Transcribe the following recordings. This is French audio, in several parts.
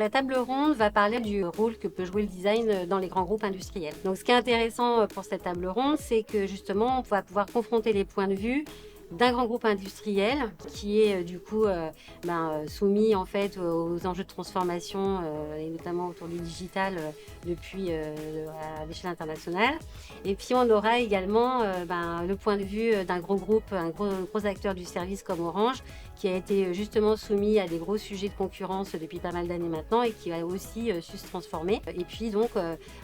la table ronde va parler du rôle que peut jouer le design dans les grands groupes industriels. Donc ce qui est intéressant pour cette table ronde, c'est que justement on va pouvoir confronter les points de vue d'un grand groupe industriel qui est du coup soumis en fait aux enjeux de transformation et notamment autour du digital depuis à l'échelle internationale. Et puis on aura également le point de vue d'un gros groupe, un gros acteur du service comme Orange, qui a été justement soumis à des gros sujets de concurrence depuis pas mal d'années maintenant et qui a aussi su se transformer. Et puis donc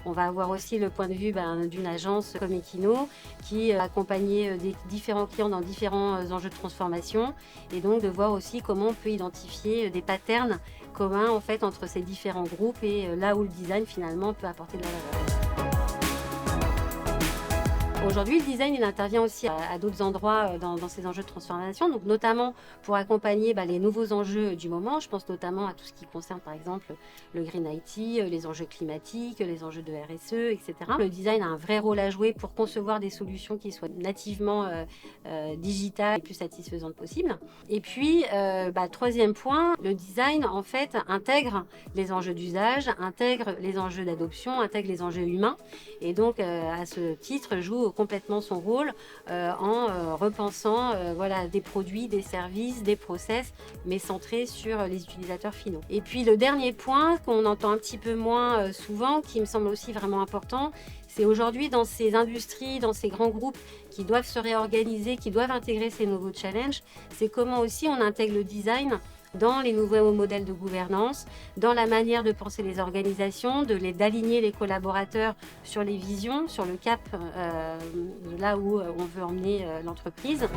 on va avoir aussi le point de vue d'une agence comme Equino qui accompagnait des différents clients dans différents enjeux de transformation et donc de voir aussi comment on peut identifier des patterns communs en fait entre ces différents groupes et là où le design finalement peut apporter de la valeur. Aujourd'hui, le design, il intervient aussi à d'autres endroits dans ces enjeux de transformation, donc notamment pour accompagner les nouveaux enjeux du moment. Je pense notamment à tout ce qui concerne, par exemple, le Green IT, les enjeux climatiques, les enjeux de RSE, etc. Le design a un vrai rôle à jouer pour concevoir des solutions qui soient nativement digitales et plus satisfaisantes possible. Et puis, troisième point, le design, en fait, intègre les enjeux d'usage, intègre les enjeux d'adoption, intègre les enjeux humains. Et donc, à ce titre, joue complètement son rôle en repensant des produits, des services, des process, mais centrés sur les utilisateurs finaux. Et puis le dernier point qu'on entend un petit peu moins souvent, qui me semble aussi vraiment important, c'est aujourd'hui dans ces industries, dans ces grands groupes qui doivent se réorganiser, qui doivent intégrer ces nouveaux challenges, c'est comment aussi on intègre le design dans les nouveaux modèles de gouvernance, dans la manière de penser les organisations, d'aligner les collaborateurs sur les visions, sur le cap de là où on veut emmener l'entreprise.